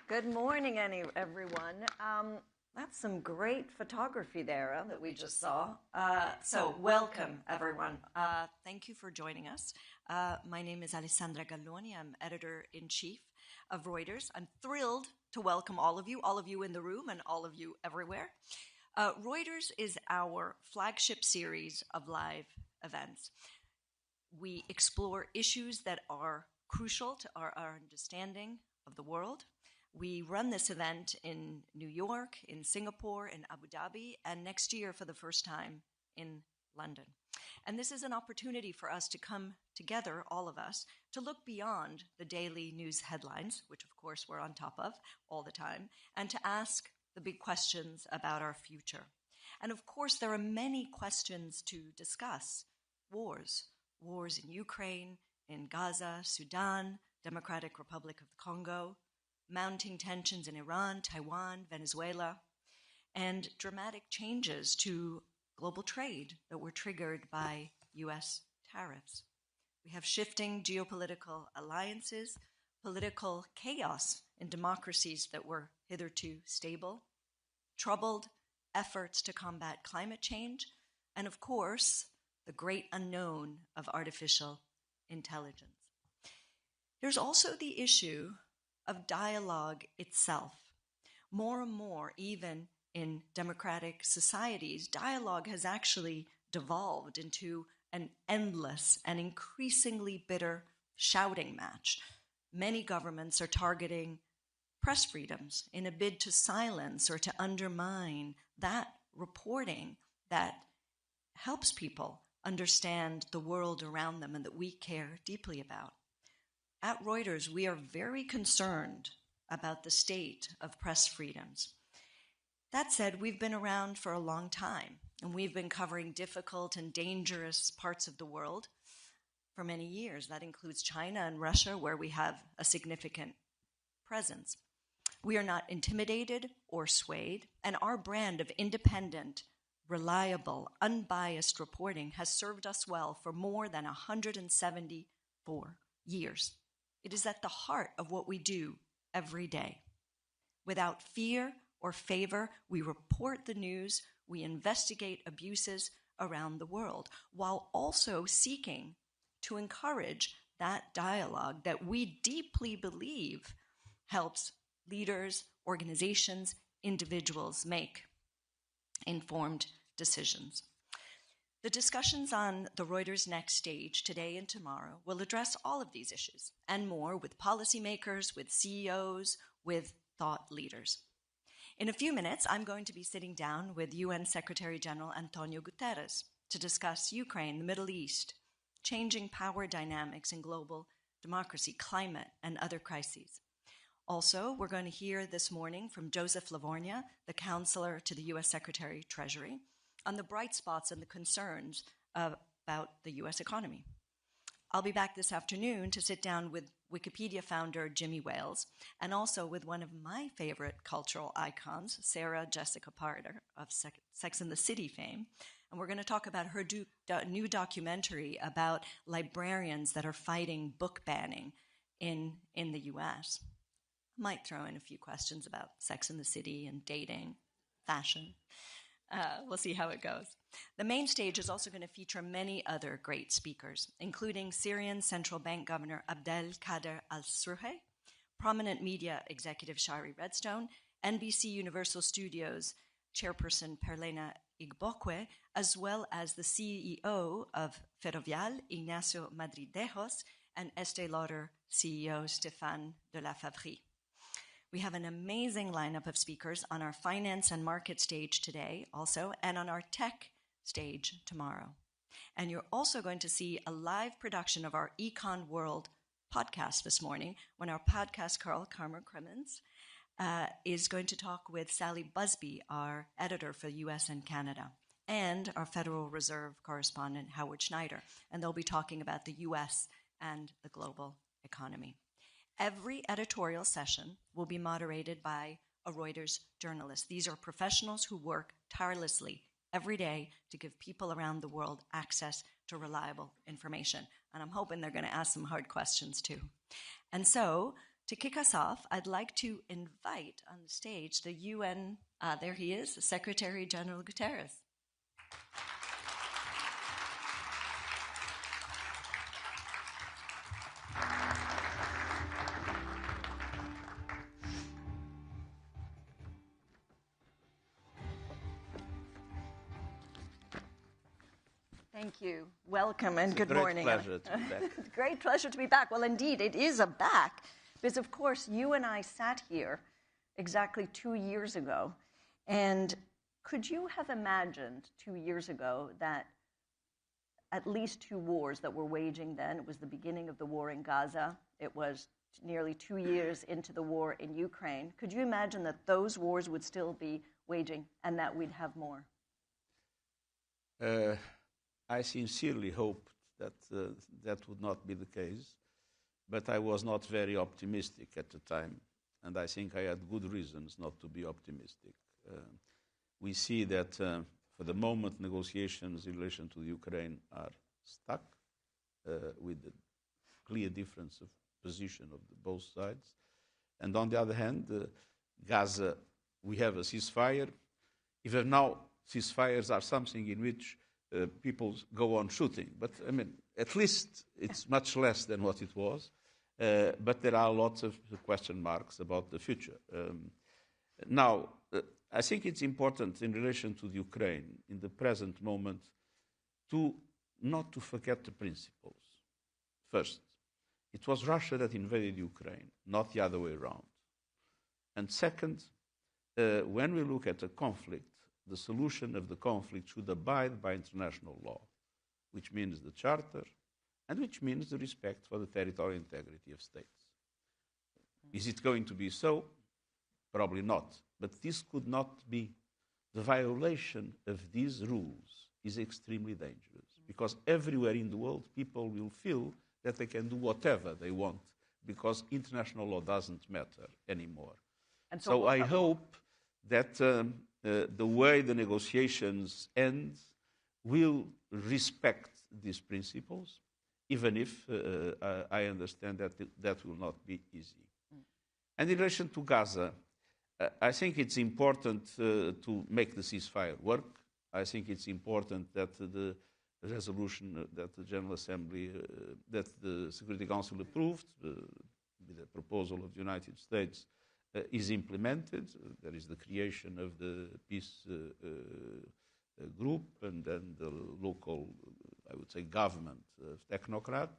Good morning, everyone. That's some great photography there that we just saw. So welcome, everyone. Thank you for joining us. My name is Alessandra Galloni. I'm editor-in-chief of Reuters. I'm thrilled to welcome all of you in the room and all of you everywhere. Reuters is our flagship series of live events. We explore issues that are crucial to our understanding of the world. We run this event in New York, in Singapore, in Abu Dhabi, and next year for the first time in London. And this is an opportunity for us to come together, all of us, to look beyond the daily news headlines, which of course we're on top of all the time, and to ask the big questions about our future. And of course, there are many questions to discuss. Wars in Ukraine, in Gaza, Sudan, Democratic Republic of the Congo, mounting tensions in Iran, Taiwan, Venezuela, and dramatic changes to global trade that were triggered by U.S. tariffs. We have shifting geopolitical alliances, political chaos in democracies that were hitherto stable, troubled efforts to combat climate change, and of course, the great unknown of artificial intelligence. There's also the issue of dialogue itself. More and more, even in democratic societies, dialogue has actually devolved into an endless and increasingly bitter shouting match. Many governments are targeting press freedoms in a bid to silence or to undermine that reporting that helps people understand the world around them and that we care deeply about. At Reuters, we are very concerned about the state of press freedoms. That said, we've been around for a long time, and we've been covering difficult and dangerous parts of the world for many years. That includes China and Russia, where we have a significant presence. We are not intimidated or swayed, and our brand of independent, reliable, unbiased reporting has served us well for more than 174 years. It is at the heart of what we do every day. Without fear or favor, we report the news, we investigate abuses around the world, while also seeking to encourage that dialogue that we deeply believe helps leaders, organizations, individuals make informed decisions. The discussions on the Reuters Next Stage today and tomorrow will address all of these issues and more with policymakers, with CEOs, with thought leaders. In a few minutes, I'm going to be sitting down with UN Secretary General Antonio Guterres to discuss Ukraine, the Middle East, changing power dynamics in global democracy, climate, and other crises. Also, we're going to hear this morning from Joseph Livornia, the counselor to the U.S. Secretary of Treasury, on the bright spots and the concerns about the U.S. economy. I'll be back this afternoon to sit down with Wikipedia founder Jimmy Wales and also with one of my favorite cultural icons, Sarah Jessica Parker of Sex and the City fame. And we're going to talk about her new documentary about librarians that are fighting book banning in the U.S. Might throw in a few questions about Sex and the City and dating, fashion. We'll see how it goes. The main stage is also going to feature many other great speakers, including Syrian Central Bank Governor Abdelkader al-Surhi, prominent media executive Shari Redstone, NBC Universal Studios chairperson Perlena Igbokwe, as well as the CEO of Ferrovial, Ignacio Madridejos, and Estée Lauder CEO Stéphane de la Faverie. We have an amazing lineup of speakers on our finance and market stage today also, and on our tech stage tomorrow. And you're also going to see a live production of our Econ World podcast this morning when our podcast Carl Kremens is going to talk with Sally Busby, our editor for the US and Canada, and our Federal Reserve correspondent Howard Schneider. And they'll be talking about the US and the global economy. Every editorial session will be moderated by a Reuters journalist. These are professionals who work tirelessly every day to give people around the world access to reliable information. And I'm hoping they're going to ask some hard questions too. And so to kick us off, I'd like to invite on the stage the UN, there he is, Secretary General Guterres. Thank you. Welcome and good morning. It's a great pleasure to be back. Great pleasure to be back. Well, indeed, it is a back, because, of course, you and I sat here exactly 2 years ago, and could you have imagined 2 years ago that at least 2 wars that were waging then? It was the beginning of the war in Gaza. It was nearly 2 years into the war in Ukraine. Could you imagine that those wars would still be waging and that we'd have more? I sincerely hoped that that would not be the case, but I was not very optimistic at the time, and I think I had good reasons not to be optimistic. We see that for the moment negotiations in relation to Ukraine are stuck with a clear difference of position of both sides. And on the other hand, Gaza, we have a ceasefire. Even now, ceasefires are something in which people go on shooting. But, I mean, at least it's much less than what it was. But there are lots of question marks about the future. Now, I think it's important in relation to the Ukraine, in the present moment, not to forget the principles. First, it was Russia that invaded Ukraine, not the other way around. And second, when we look at a conflict, the solution of the conflict should abide by international law, which means the Charter, and which means the respect for the territorial integrity of states. Is it going to be so? Probably not. But this could not be. The violation of these rules is extremely dangerous, because everywhere in the world people will feel that they can do whatever they want, because international law doesn't matter anymore. And so I hope that the way the negotiations end will respect these principles, even if I understand that that will not be easy. And in relation to Gaza, I think it's important to make the ceasefire work. I think it's important that the resolution that the General Assembly, that the Security Council approved, with the proposal of the United States, is implemented. There is the creation of the peace group and then the local, I would say, government of technocrats.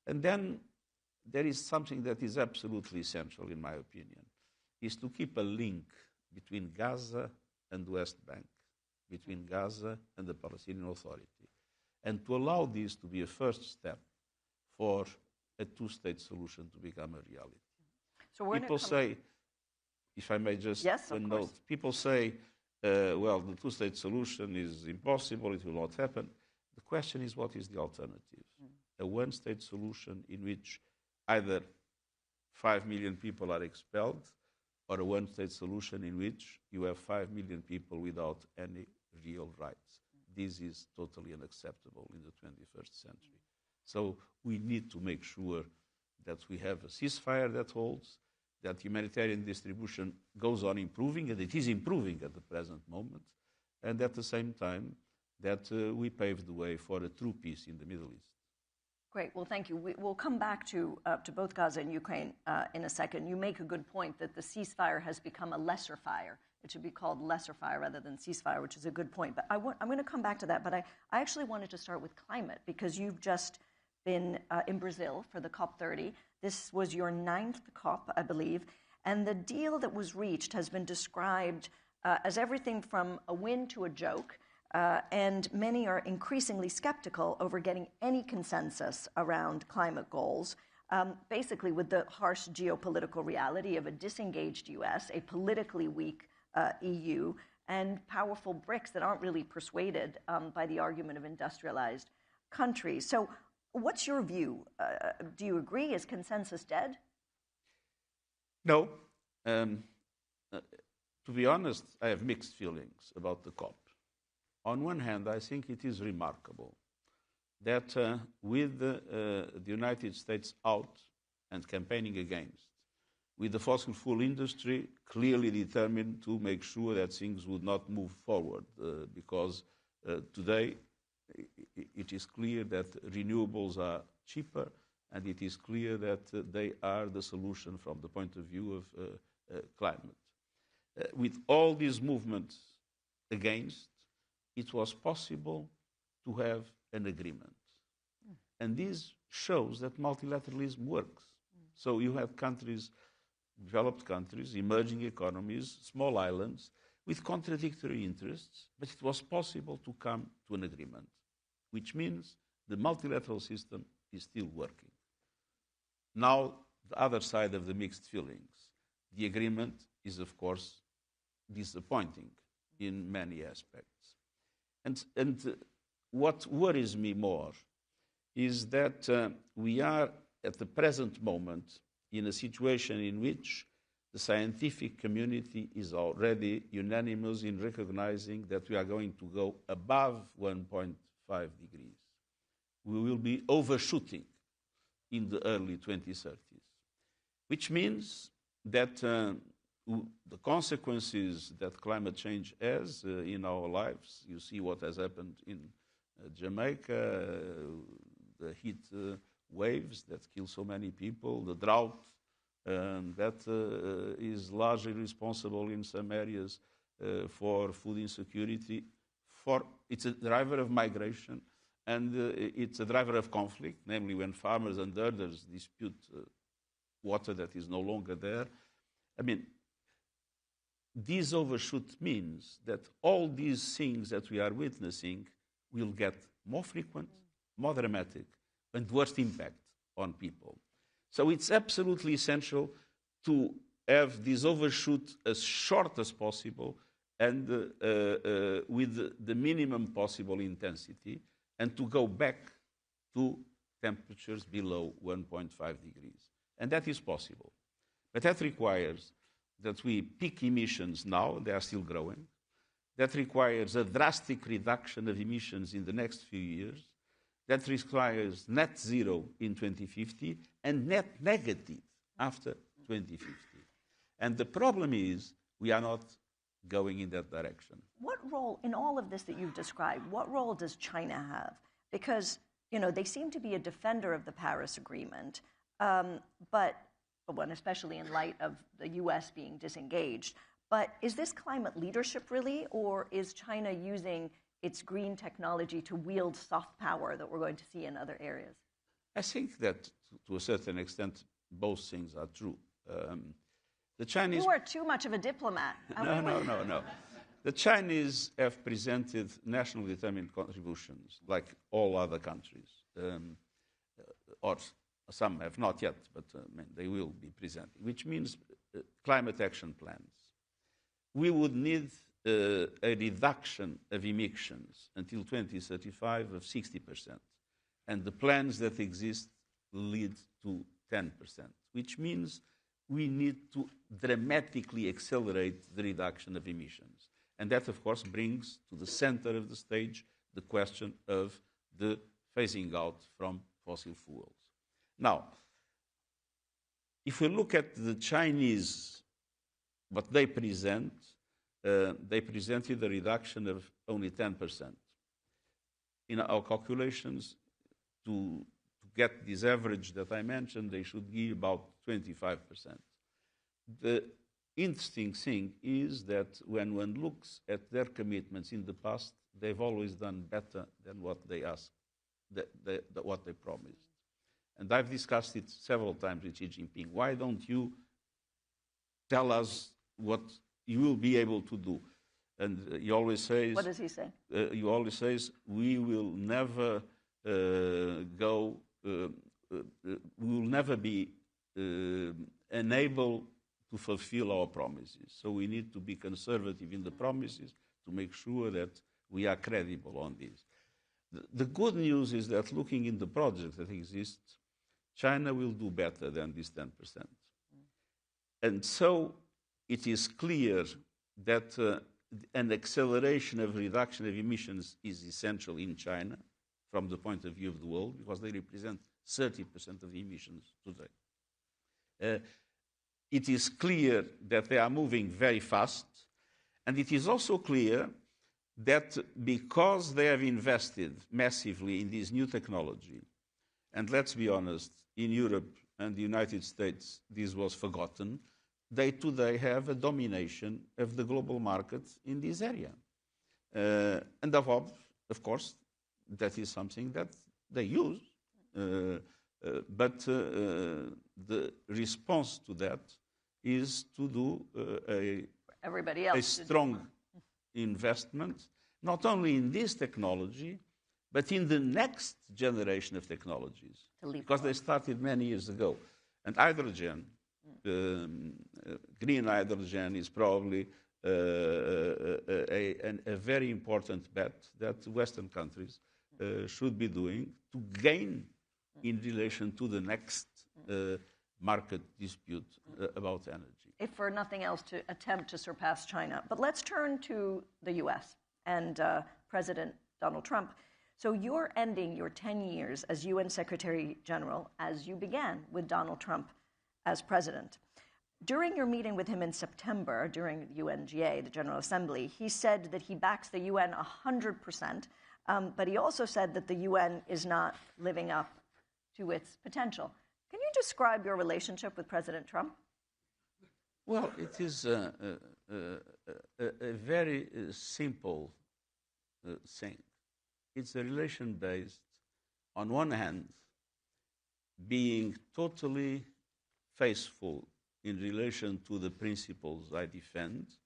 And then there is something that is absolutely essential, in my opinion, is to keep a link between Gaza and the West Bank, between Gaza and the Palestinian Authority, and to allow this to be a first step for a two-state solution to become a reality. So people say, if I may just note, people say, well, the two-state solution is impossible, it will not happen. The question is, what is the alternative? A one-state solution in which either 5 million people are expelled, or a one-state solution in which you have 5 million people without any real rights. This is totally unacceptable in the 21st century. So we need to make sure that we have a ceasefire that holds, that humanitarian distribution goes on improving, and it is improving at the present moment, and at the same time that we pave the way for a true peace in the Middle East. Great. Well, thank you. We'll come back to both Gaza and Ukraine in a second. You make a good point that the ceasefire has become a lesser fire. It should be called lesser fire rather than ceasefire, which is a good point. But I'm going to come back to that. But I actually wanted to start with climate, because you've just been in Brazil for the COP30. This was your 9th COP, I believe. And the deal that was reached has been described as everything from a win to a joke. And many are increasingly skeptical over getting any consensus around climate goals, basically with the harsh geopolitical reality of a disengaged U.S., a politically weak EU, and powerful BRICS that aren't really persuaded by the argument of industrialized countries. So what's your view? Do you agree? Is consensus dead? No. To be honest, I have mixed feelings about the COP. On one hand, I think it is remarkable that with the United States out and campaigning against, with the fossil fuel industry clearly determined to make sure that things would not move forward, because today it is clear that renewables are cheaper, and it is clear that they are the solution from the point of view of climate. With all these movements against, it was possible to have an agreement. And this shows that multilateralism works. So you have countries, developed countries, emerging economies, small islands, with contradictory interests, but it was possible to come to an agreement, which means the multilateral system is still working. Now, the other side of the mixed feelings. The agreement is, of course, disappointing in many aspects. And what worries me more is that we are, at the present moment, in a situation in which the scientific community is already unanimous in recognizing that we are going to go above 1.5 degrees. We will be overshooting in the early 2030s, which means that the consequences that climate change has in our lives, you see what has happened in Jamaica, the heat waves that kill so many people, the drought that is largely responsible in some areas for food insecurity. It's a driver of migration, and it's a driver of conflict, namely when farmers and herders dispute water that is no longer there. I mean, this overshoot means that all these things that we are witnessing will get more frequent, more dramatic, and worse impact on people. So it's absolutely essential to have this overshoot as short as possible and with the minimum possible intensity, and to go back to temperatures below 1.5 degrees. And that is possible. But that requires that we peak emissions now, they are still growing. That requires a drastic reduction of emissions in the next few years. That requires net zero in 2050 and net negative after 2050. And the problem is we are not going in that direction. What role, in all of this that you've described, what role does China have? Because, you know, they seem to be a defender of the Paris Agreement, but especially in light of the U.S. being disengaged. But is this climate leadership really, or is China using its green technology to wield soft power that we're going to see in other areas? I think that, to a certain extent, both things are true. The Chinese... You are too much of a diplomat. No. The Chinese have presented nationally determined contributions, like all other countries, or some have not yet, but they will be presenting, which means climate action plans. We would need a reduction of emissions until 2035 of 60%. And the plans that exist lead to 10%, which means we need to dramatically accelerate the reduction of emissions. And that, of course, brings to the center of the stage the question of the phasing out from fossil fuels. Now, if we look at the Chinese, what they present, they presented a reduction of only 10%. In our calculations, to get this average that I mentioned, they should give about 25%. The interesting thing is that when one looks at their commitments in the past, they've always done better than what they asked, what they promised. And I've discussed it several times with Xi Jinping. Why don't you tell us what you will be able to do? And he always says... What does he say? He always says, we will never we will never be unable to fulfill our promises. So we need to be conservative in the promises to make sure that we are credible on this. The good news is that looking in the projects that exist, China will do better than this 10%. And so it is clear that an acceleration of reduction of emissions is essential in China from the point of view of the world, because they represent 30% of the emissions today. it is clear that they are moving very fast, and it is also clear that because they have invested massively in this new technology, and let's be honest, in Europe and the United States, this was forgotten, they today have a domination of the global market in this area. And of course, that is something that they use. But the response to that is to do a strong investment, not only in this technology, but in the next generation of technologies, because they started many years ago. And hydrogen, green hydrogen, is probably a very important bet that Western countries should be doing to gain in relation to the next market dispute about energy. If for nothing else, to attempt to surpass China. But let's turn to the U.S. and President Donald Trump. So you're ending your 10 years as UN Secretary General as you began with Donald Trump as president. During your meeting with him in September, during the UNGA, the General Assembly, he said that he backs the UN 100%, but he also said that the UN is not living up to its potential. Can you describe your relationship with President Trump? Well, it is a very simple thing. It's a relation based, on one hand, being totally faithful in relation to the principles I defend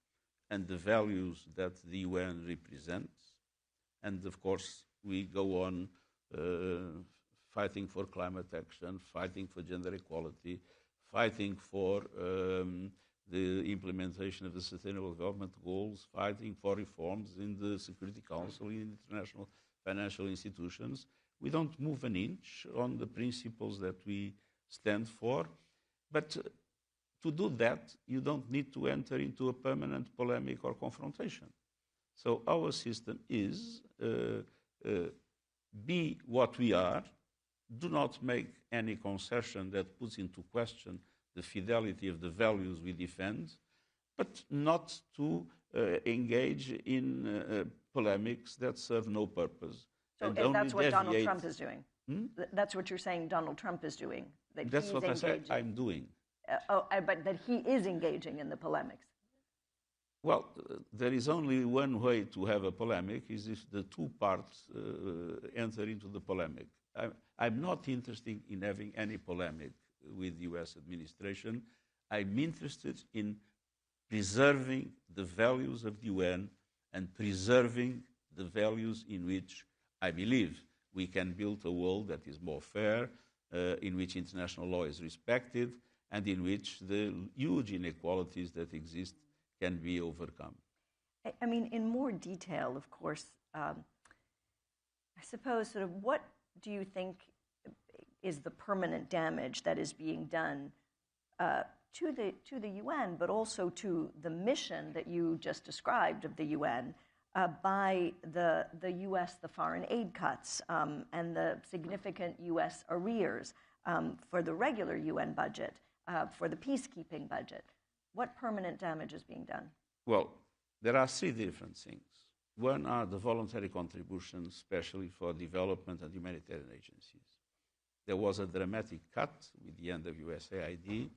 and the values that the UN represents. And of course, we go on fighting for climate action, fighting for gender equality, fighting for the implementation of the Sustainable Development Goals, fighting for reforms in the Security Council, in international financial institutions. We don't move an inch on the principles that we stand for. But to do that, you don't need to enter into a permanent polemic or confrontation. So our system is be what we are, do not make any concession that puts into question the fidelity of the values we defend, but not to engage in polemics that serve no purpose. So that's what Donald Trump is doing? That's what you're saying Donald Trump is doing? That's what I said I'm doing. But that he is engaging in the polemics. Well, there is only one way to have a polemic, is if the two parts enter into the polemic. I'm not interested in having any polemic with the U.S. administration. I'm interested in preserving the values of the UN and preserving the values in which I believe we can build a world that is more fair, in which international law is respected, and in which the huge inequalities that exist can be overcome. I mean, in more detail, of course, I suppose sort of what do you think is the permanent damage that is being done to the UN, but also to the mission that you just described of the UN by the U.S., the foreign aid cuts, and the significant U.S. arrears for the regular UN budget, for the peacekeeping budget? What permanent damage is being done? Well, there are three different things. One are the voluntary contributions, especially for development and humanitarian agencies. There was a dramatic cut with the end of USAID.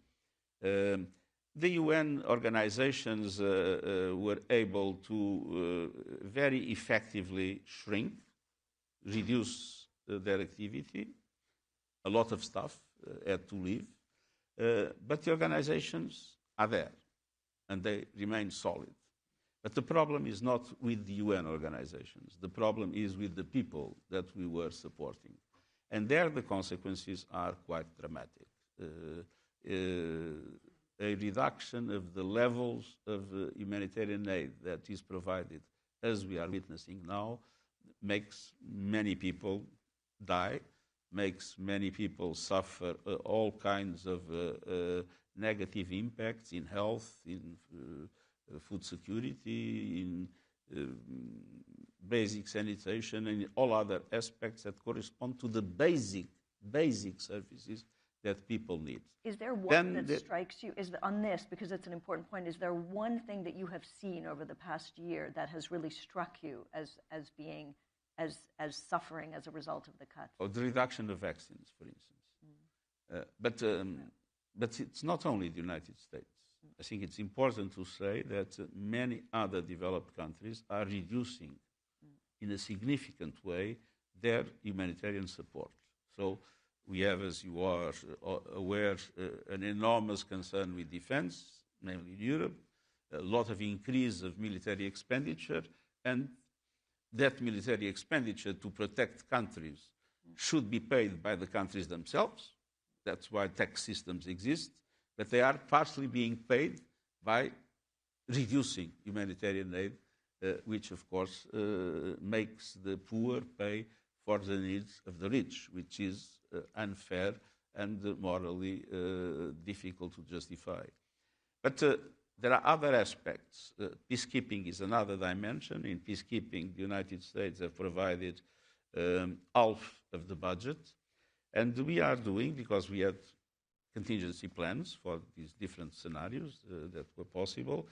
The UN organizations were able to very effectively shrink, reduce their activity. A lot of staff had to leave. But the organizations are there, and they remain solid. But the problem is not with the UN organizations. The problem is with the people that we were supporting. And there the consequences are quite dramatic. A reduction of the levels of humanitarian aid that is provided, as we are witnessing now, makes many people die, makes many people suffer all kinds of negative impacts in health, in food security, in basic sanitation, and all other aspects that correspond to the basic services that people need. Is there one that strikes you, on this, because it's an important point, is there one thing that you have seen over the past year that has really struck you as being, as suffering as a result of the cuts? Or the reduction of vaccines, for instance. But it's not only the United States. I think it's important to say that many other developed countries are reducing in a significant way their humanitarian support. So we have, as you are aware, an enormous concern with defense, namely in Europe, a lot of increase of military expenditure, and that military expenditure to protect countries should be paid by the countries themselves. That's why tax systems exist, but they are partially being paid by reducing humanitarian aid, which, of course, makes the poor pay for the needs of the rich, which is unfair and morally difficult to justify. But there are other aspects. Peacekeeping is another dimension. In peacekeeping, the United States have provided half of the budget. And we are doing, because we had contingency plans for these different scenarios that were possible,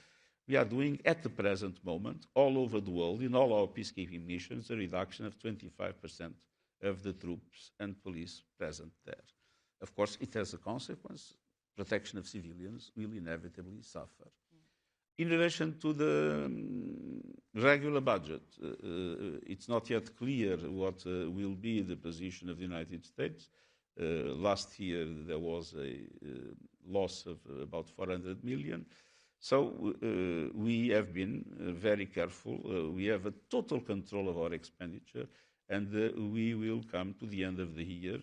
we are doing, at the present moment, all over the world, in all our peacekeeping missions, a reduction of 25% of the troops and police present there. Of course, it has a consequence. Protection of civilians will inevitably suffer. In relation to the regular budget, it's not yet clear what will be the position of the United States. Last year, there was a loss of about 400 million. So we have been very careful. We have a total control of our expenditure, and we will come to the end of the year,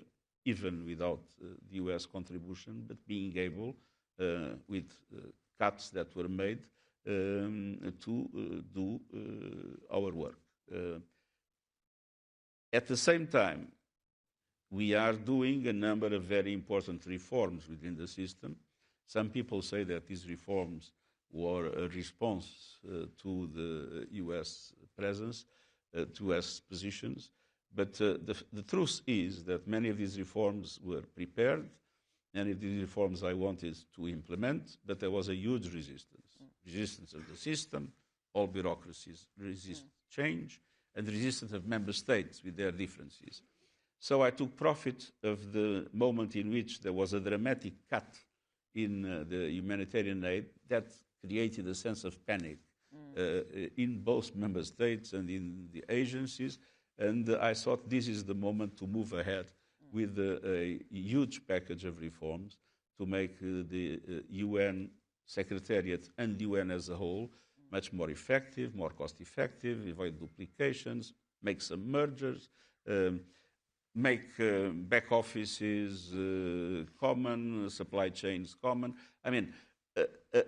even without the US contribution, but being able, with cuts that were made, to do our work. At the same time, we are doing a number of very important reforms within the system. Some people say that these reforms were a response to the US presence, to US positions. But the truth is that many of these reforms were prepared. Many of these reforms I wanted to implement, but there was a huge resistance. Resistance of the system, all bureaucracies resist change, and resistance of member states with their differences. So I took profit of the moment in which there was a dramatic cut in the humanitarian aid that created a sense of panic in both member states and in the agencies. And I thought this is the moment to move ahead with a huge package of reforms to make the UN Secretariat and the UN as a whole much more effective, more cost-effective, avoid duplications, make some mergers, make back offices common, supply chains common. I mean,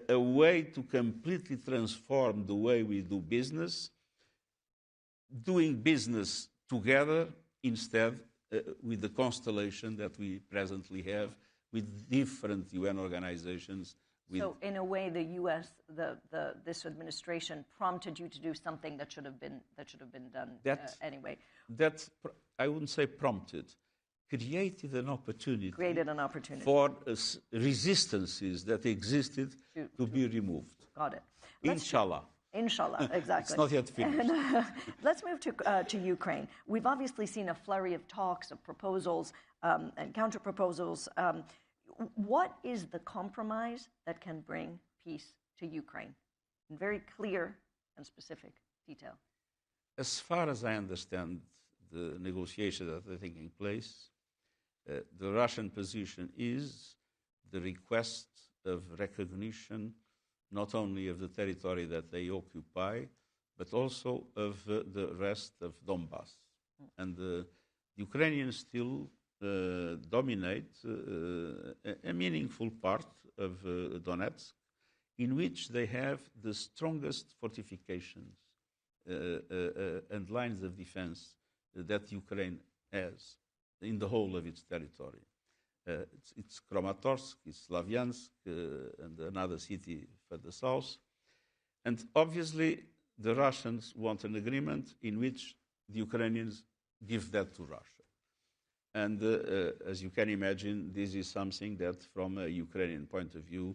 a way to completely transform the way we do business, doing business together instead with the constellation that we presently have with different UN organizations. So in a way, the U.S., this administration prompted you to do something that should have been done anyway. That I wouldn't say prompted, created an opportunity. For resistances that existed to be removed. Got it. Inshallah. Inshallah, exactly. It's not yet finished. Let's move to Ukraine. We've obviously seen a flurry of talks, of proposals, and counter-proposals. What is the compromise that can bring peace to Ukraine in very clear and specific detail? As far as I understand the negotiations that are taking place, the Russian position is the request of recognition not only of the territory that they occupy, but also of the rest of Donbass. And the Ukrainians still dominate a meaningful part of Donetsk, in which they have the strongest fortifications and lines of defense that Ukraine has in the whole of its territory. It's Kramatorsk, it's Slavyansk, and another city further south. And obviously, the Russians want an agreement in which the Ukrainians give that to Russia. And as you can imagine, this is something that, from a Ukrainian point of view,